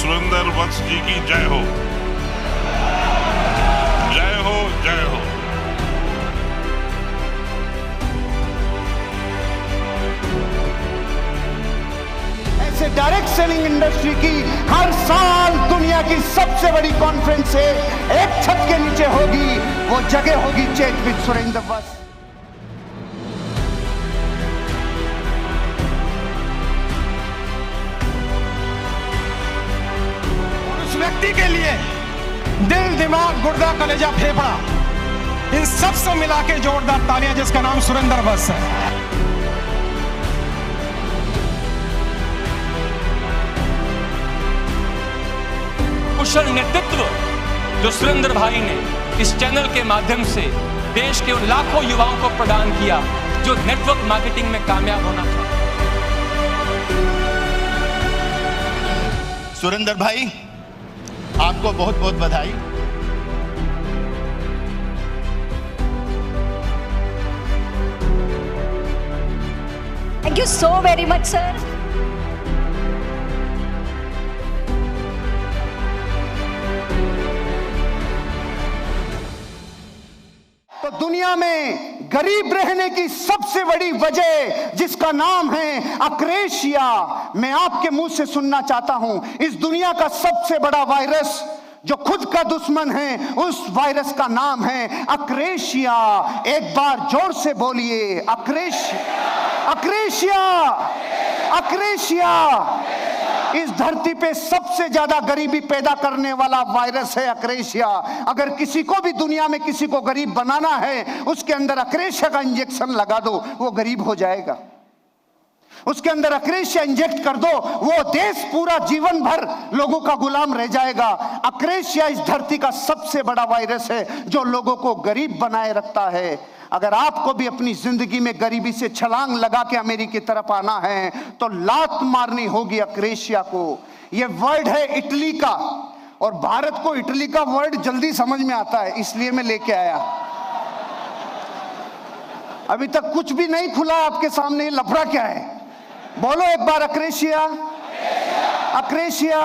सुरेंद्र वत्स जी की जय हो, जय हो, जय हो। ऐसे डायरेक्ट सेलिंग इंडस्ट्री की हर साल दुनिया की सबसे बड़ी कॉन्फ्रेंस है, एक छत के नीचे होगी, वो जगह होगी चैट विद सुरेंद्र वत्स। व्यक्ति के लिए दिल, दिमाग, गुर्दा, कलेजा, फेफड़ा, इन सब से मिला के जोरदार तालियां, जिसका नाम सुरेंद्र वत्स है। कुशल नेतृत्व जो सुरेंद्र भाई ने इस चैनल के माध्यम से देश के उन लाखों युवाओं को प्रदान किया जो नेटवर्क मार्केटिंग में कामयाब होना था। सुरेंद्र भाई, आपको बहुत बहुत बधाई। Thank you so very much, sir. तो दुनिया में गरीब रहने की सबसे बड़ी वजह, जिसका नाम है अक्रेशिया, मैं आपके मुंह से सुनना चाहता हूं। इस दुनिया का सबसे बड़ा वायरस जो खुद का दुश्मन है, उस वायरस का नाम है अक्रेशिया। एक बार जोर से बोलिए, अक्रेशिया, अक्रेशिया, अक्रेशिया। इस धरती पे सबसे ज्यादा गरीबी पैदा करने वाला वायरस है अक्रेशिया। अगर किसी को भी दुनिया में किसी को गरीब बनाना है, उसके अंदर अक्रेशिया का इंजेक्शन लगा दो, वो गरीब हो जाएगा। उसके अंदर अक्रेशिया इंजेक्ट कर दो, वो देश पूरा जीवन भर लोगों का गुलाम रह जाएगा। अक्रेशिया इस धरती का सबसे बड़ा वायरस है जो लोगों को गरीब बनाए रखता है। अगर आपको भी अपनी जिंदगी में गरीबी से छलांग लगा के अमेरिका की तरफ आना है, तो लात मारनी होगी अक्रेशिया को। यह वर्ड है इटली का, और भारत को इटली का वर्ड जल्दी समझ में आता है, इसलिए मैं लेके आया। अभी तक कुछ भी नहीं खुला आपके सामने, लफड़ा क्या है? बोलो एक बार, अक्रेशिया, अक्रेशिया।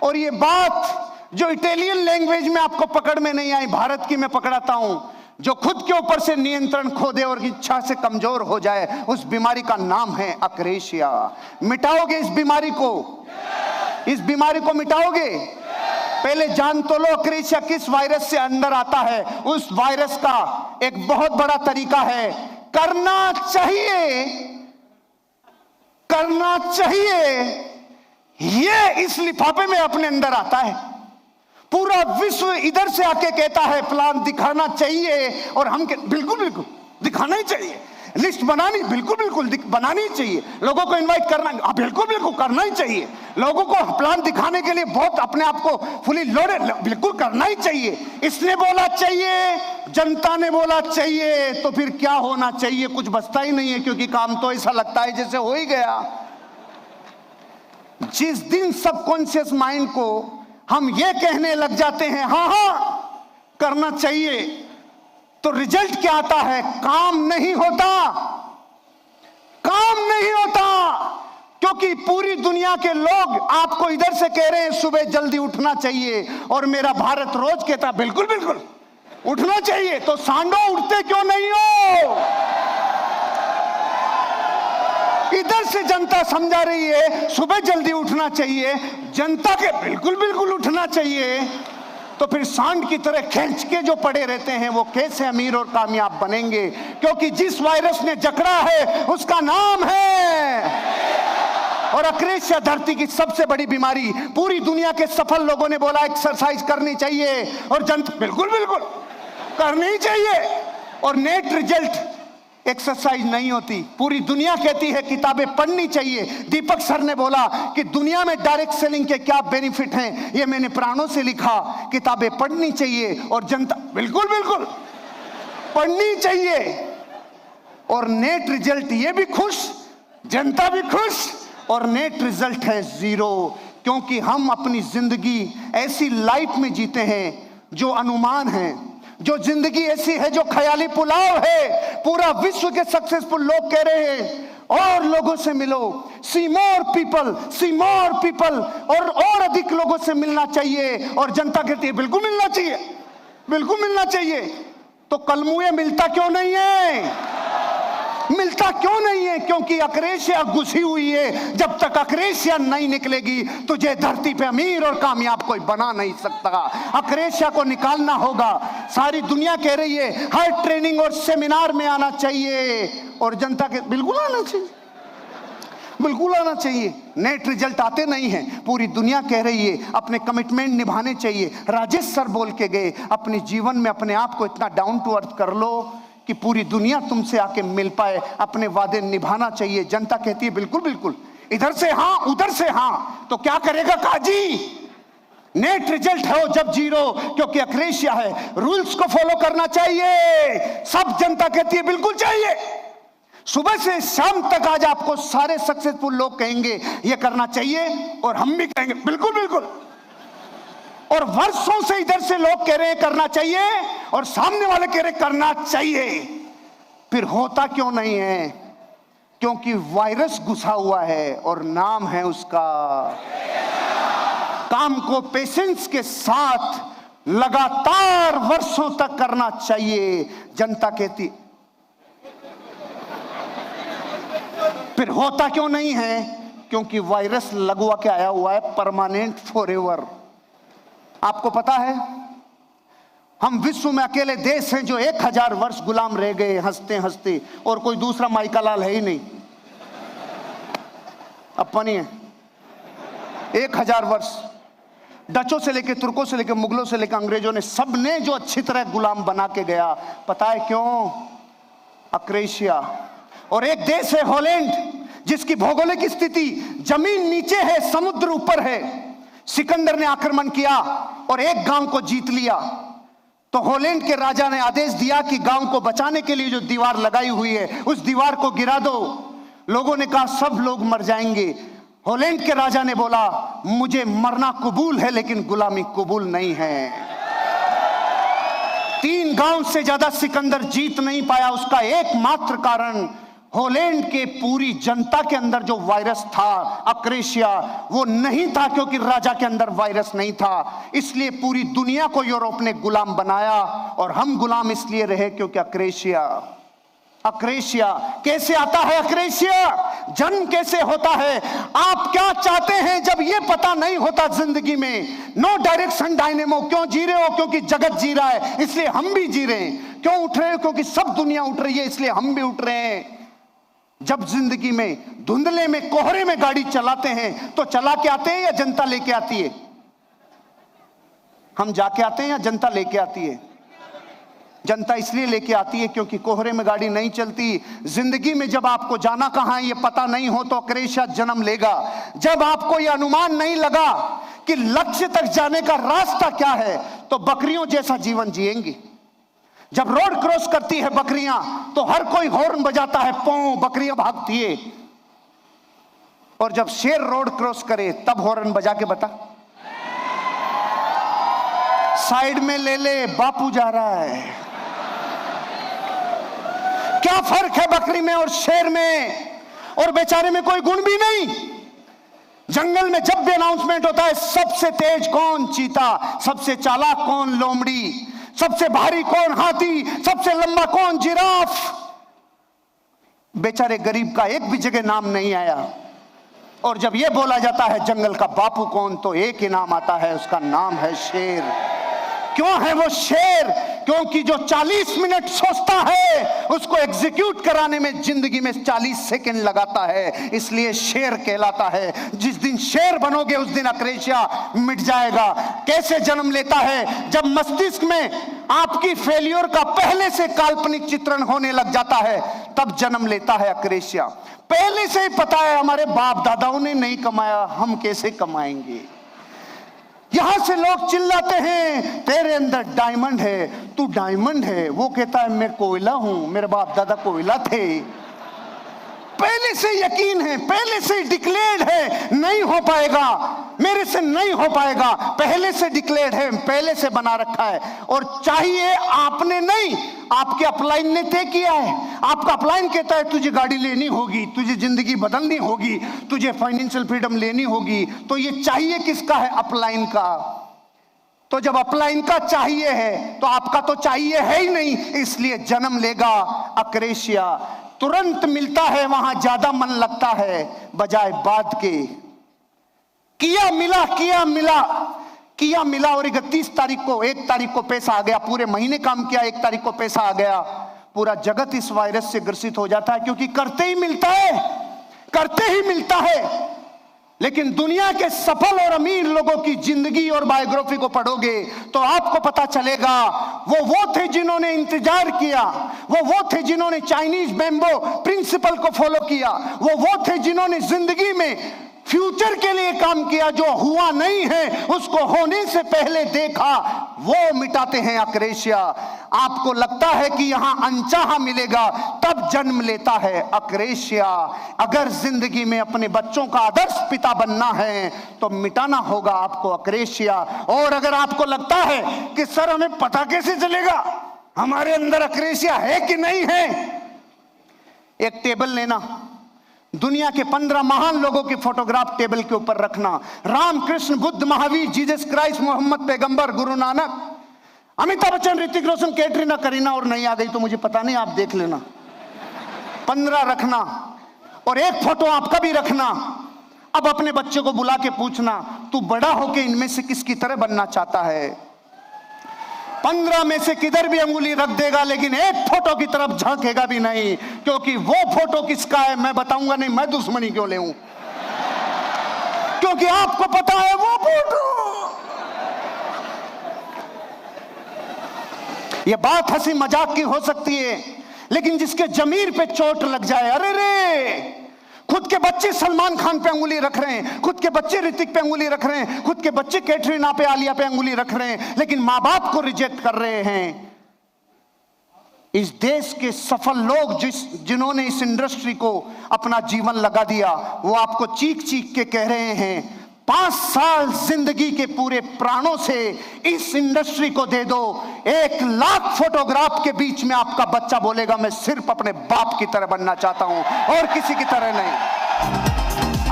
और ये बात जो इटालियन लैंग्वेज में आपको पकड़ में नहीं आई, भारत की मैं पकड़ाता हूं। जो खुद के ऊपर से नियंत्रण खो दे और इच्छा से कमजोर हो जाए, उस बीमारी का नाम है अक्रेशिया। मिटाओगे इस बीमारी को? इस बीमारी को मिटाओगे? पहले जान तो लो अक्रेशिया किस वायरस से अंदर आता है। उस वायरस का एक बहुत बड़ा तरीका है, करना चाहिए, करना चाहिए। ये इस लिफाफे में अपने अंदर आता है। पूरा विश्व इधर से आके कहता है प्लान दिखाना चाहिए, और हम बिल्कुल बिल्कुल दिखाना ही चाहिए। लिस्ट बनानी बिल्कुल बिल्कुल बनानी ही चाहिए। लोगों को इनवाइट करना बिल्कुल बिल्कुल करना ही चाहिए। लोगों को प्लान दिखाने के लिए बहुत अपने आप को फुली लोडेड बिल्कुल करना ही चाहिए। इसने बोला चाहिए, जनता ने बोला चाहिए, तो फिर क्या होना चाहिए? कुछ बचता ही नहीं है, क्योंकि काम तो ऐसा लगता है जैसे हो ही गया। जिस दिन सबकॉन्शियस माइंड को हम ये कहने लग जाते हैं हाँ हाँ करना चाहिए, तो रिजल्ट क्या आता है? काम नहीं होता, काम नहीं होता। क्योंकि पूरी दुनिया के लोग आपको इधर से कह रहे हैं सुबह जल्दी उठना चाहिए, और मेरा भारत रोज कहता बिल्कुल बिल्कुल उठना चाहिए। तो सांडो उठते क्यों नहीं हो? इधर से जनता समझा रही है सुबह जल्दी उठना चाहिए, जनता के बिल्कुल बिल्कुल उठना चाहिए। तो फिर सांड की तरह खींच के जो पड़े रहते हैं, वो कैसे अमीर और कामयाब बनेंगे? क्योंकि जिस वायरस ने जकड़ा है उसका नाम है, और अक्रेशिया धरती की सबसे बड़ी बीमारी। पूरी दुनिया के सफल लोगों ने बोला एक्सरसाइज करनी चाहिए, और जनता बिल्कुल बिल्कुल करनी चाहिए, और नेट रिजल्ट एक्सरसाइज नहीं होती। पूरी दुनिया कहती है किताबें पढ़नी चाहिए। दीपक सर ने बोला कि दुनिया में डायरेक्ट सेलिंग के क्या बेनिफिट हैं, ये मैंने प्राणों से लिखा। किताबें पढ़नी चाहिए, और जनता बिल्कुल बिल्कुल पढ़नी चाहिए। और नेट रिजल्ट, ये भी खुश, जनता भी खुश, और नेट रिजल्ट है 0। क्योंकि हम अपनी जिंदगी ऐसी लाइफ में जीते हैं जो अनुमान है, जो जिंदगी ऐसी है जो ख्याली पुलाव है। पूरा विश्व के सक्सेसफुल लोग कह रहे हैं, और लोगों से मिलो, सी मोर पीपल, और अधिक लोगों से मिलना चाहिए। और जनता कहती है बिल्कुल मिलना चाहिए, बिल्कुल मिलना चाहिए। तो कलमुए मिलता क्यों नहीं है? मिलता क्यों नहीं है? क्योंकि अक्रेशिया घुसी हुई है। जब तक अक्रेशिया नहीं निकलेगी तुझे धरती पे अमीर और कामयाब कोई बना नहीं सकता। अक्रेशिया को निकालना होगा। सारी दुनिया कह रही है हर ट्रेनिंग और सेमिनार में आना चाहिए, और जनता के बिल्कुल आना चाहिए, बिल्कुल आना चाहिए। नेट रिजल्ट आते नहीं हैं, पूरी दुनिया कह रही है अपने कमिटमेंट निभाने चाहिए। राजेश सर बोल के गए अपने जीवन में अपने आप को इतना डाउन टू अर्थ कर लो कि पूरी दुनिया तुमसे आके मिल पाए। अपने वादे निभाना चाहिए। जनता कहती है बिल्कुल बिल्कुल, इधर से हाँ उधर से हाँ। तो क्या करेगा काजी? नेट रिजल्ट हो जब जीरो, क्योंकि अक्रेशिया है। रूल्स को फॉलो करना चाहिए, सब जनता कहती है बिल्कुल चाहिए। सुबह से शाम तक आज आपको सारे सक्सेसफुल लोग कहेंगे ये करना चाहिए, और हम भी कहेंगे बिल्कुल बिल्कुल। और वर्षों से इधर से लोग कह रहे हैं करना चाहिए, और सामने वाले कह रहे करना चाहिए। फिर होता क्यों नहीं है? क्योंकि वायरस घुसा हुआ है और नाम है उसका। काम को पेशेंस के साथ लगातार वर्षों तक करना चाहिए। जनता कहती फिर होता क्यों नहीं है? क्योंकि वायरस लगवा के आया हुआ है परमानेंट फॉरएवर। आपको पता है हम विश्व में अकेले देश हैं जो 1000 वर्ष गुलाम रह गए हंसते हंसते, और कोई दूसरा माइकालाल है ही नहीं। अपनी है 1000 वर्ष। डचों से लेके तुर्कों से लेके मुगलों से लेके अंग्रेजों ने सबने जो अच्छी तरह गुलाम बना के गया। पता है क्यों? अक्रेशिया। और एक देश है हॉलैंड जिसकी भौगोलिक स्थिति जमीन नीचे है समुद्र ऊपर है। सिकंदर ने आक्रमण किया और एक गांव को जीत लिया। तो हॉलैंड के राजा ने आदेश दिया कि गांव को बचाने के लिए जो दीवार लगाई हुई है उस दीवार को गिरा दो। लोगों ने कहा सब लोग मर जाएंगे। हॉलैंड के राजा ने बोला मुझे मरना कबूल है लेकिन गुलामी कबूल नहीं है। 3 गांव से ज्यादा सिकंदर जीत नहीं पाया। उसका एकमात्र कारण हॉलैंड के पूरी जनता के अंदर जो वायरस था अक्रेशिया वो नहीं था, क्योंकि राजा के अंदर वायरस नहीं था। इसलिए पूरी दुनिया को यूरोप ने गुलाम बनाया, और हम गुलाम इसलिए रहे क्योंकि अक्रेशिया। अक्रेशिया कैसे आता है? अक्रेशिया जन्म कैसे होता है? आप क्या चाहते हैं जब ये पता नहीं होता जिंदगी में? No direction dynamo. क्यों जी रहे हो? क्योंकि जगत जी रहा है इसलिए हम भी जी रहे हैं। क्यों उठ रहे हो? क्योंकि सब दुनिया उठ रही है इसलिए हम भी उठ रहे हैं। जब जिंदगी में धुंधले में कोहरे में गाड़ी चलाते हैं तो चला के आते हैं या जनता लेके आती है? हम जाके आते हैं या जनता लेके आती है? जनता इसलिए लेके आती है क्योंकि कोहरे में गाड़ी नहीं चलती। जिंदगी में जब आपको जाना कहां है ये पता नहीं हो तो अक्रेशिया जन्म लेगा। जब आपको ये अनुमान नहीं लगा कि लक्ष्य तक जाने का रास्ता क्या है तो बकरियों जैसा जीवन जिएंगी। जब रोड क्रॉस करती है बकरियां तो हर कोई हॉर्न बजाता है, पौ बकरियां भागती है। और जब शेर रोड क्रॉस करे तब हॉर्न बजा के बता, साइड में ले ले बापू जा रहा है। क्या फर्क है बकरी में और शेर में? और बेचारे में कोई गुण भी नहीं। जंगल में जब भी अनाउंसमेंट होता है सबसे तेज कौन? चीता। सबसे चालाक कौन? लोमड़ी। सबसे भारी कौन? हाथी। सबसे लंबा कौन? जिराफ। बेचारे गरीब का एक भी जगह नाम नहीं आया। और जब यह बोला जाता है जंगल का बापू कौन तो एक ही नाम आता है, उसका नाम है शेर। क्यों है वो शेर? क्योंकि जो 40 मिनट सोचता है उसको एग्जीक्यूट कराने में जिंदगी में 40 सेकंड लगाता है, इसलिए शेर कहलाता है। जिस दिन शेर बनोगे उस दिन अक्रेशिया मिट जाएगा। कैसे जन्म लेता है? जब मस्तिष्क में आपकी फेल्योर का पहले से काल्पनिक चित्रण होने लग जाता है तब जन्म लेता है अक्रेशिया। पहले से ही पता है हमारे बाप दादाओं ने नहीं कमाया, हम कैसे कमाएंगे? यहां से लोग चिल्लाते हैं तेरे अंदर डायमंड है, तू डायमंड है। वो कहता है मैं कोयला हूं, मेरे बाप दादा कोयला थे। पहले से यकीन है, पहले से डिक्लेयर्ड है, नहीं हो पाएगा, मेरे से नहीं हो पाएगा, पहले से डिक्लेयर्ड है, पहले से बना रखा है। और चाहिए आपने नहीं, आपके अपलाइन ने तय किया है। आपका अपलाइन कहता है तुझे गाड़ी लेनी होगी, तुझे जिंदगी बदलनी होगी, तुझे फाइनेंशियल फ्रीडम लेनी होगी, तो ये चाहिए किसका है? अपलाइन का। तो जब अपलाइन का चाहिए है तो आपका तो चाहिए है ही नहीं, इसलिए जन्म लेगा अक्रेशिया। तुरंत मिलता है वहां ज्यादा मन लगता है बजाय बाद के। किया मिला, किया मिला, किया मिला, और 31 तारीख को, 1 तारीख को पैसा आ गया। पूरे महीने काम किया, 1 तारीख को पैसा आ गया। पूरा जगत इस वायरस से ग्रसित हो जाता है, क्योंकि करते ही मिलता है, करते ही मिलता है। लेकिन दुनिया के सफल और अमीर लोगों की जिंदगी और बायोग्राफी को पढ़ोगे तो आपको पता चलेगा वो थे जिन्होंने इंतजार किया, वो थे जिन्होंने चाइनीज बैम्बो प्रिंसिपल को फॉलो किया, वो थे जिन्होंने जिंदगी में फ्यूचर के लिए काम किया। जो हुआ नहीं है उसको होने से पहले देखा, वो मिटाते हैं अक्रेशिया। आपको लगता है कि यहां अनचाहा मिलेगा, तब जन्म लेता है अक्रेशिया। अगर जिंदगी में अपने बच्चों का आदर्श पिता बनना है तो मिटाना होगा आपको अक्रेशिया। और अगर आपको लगता है कि सर हमें पता कैसे चलेगा हमारे अंदर अक्रेशिया है कि नहीं है, एक टेबल लेना, दुनिया के 15 महान लोगों की फोटोग्राफ टेबल के ऊपर रखना। राम, कृष्ण, बुद्ध, महावीर, जीसस क्राइस्ट, मोहम्मद पैगंबर, गुरु नानक, अमिताभ बच्चन, ऋतिक रोशन, कैटरीना, करीना, और नहीं आ गई तो मुझे पता नहीं, आप देख लेना। 15 रखना और एक फोटो आपका भी रखना। अब अपने बच्चे को बुला के पूछना, तू बड़ा होके इनमें से किसकी तरह बनना चाहता है? 15 में से किधर भी अंगुली रख देगा, लेकिन एक फोटो की तरफ झांकेगा भी नहीं, क्योंकि वो फोटो किसका है मैं बताऊंगा नहीं। मैं दुश्मनी क्यों ले, क्योंकि आपको पता है वो फोटो। ये बात हंसी मजाक की हो सकती है, लेकिन जिसके जमीर पे चोट लग जाए, अरे रे, खुद के बच्चे सलमान खान पे अंगुली रख रहे हैं, खुद के बच्चे ऋतिक पे अंगुली रख रहे हैं, खुद के बच्चे कैटरीना पे, आलिया पे अंगुली रख रहे हैं, लेकिन माँ बाप को रिजेक्ट कर रहे हैं। इस देश के सफल लोग जिन्होंने इस इंडस्ट्री को अपना जीवन लगा दिया, वो आपको चीख चीख के कह रहे हैं 5 साल जिंदगी के पूरे प्राणों से इस इंडस्ट्री को दे दो, 1 लाख फोटोग्राफ के बीच में आपका बच्चा बोलेगा मैं सिर्फ अपने बाप की तरह बनना चाहता हूं और किसी की तरह नहीं।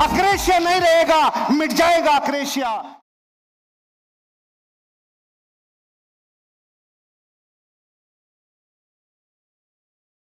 अक्रेशिया नहीं रहेगा, मिट जाएगा अक्रेशिया।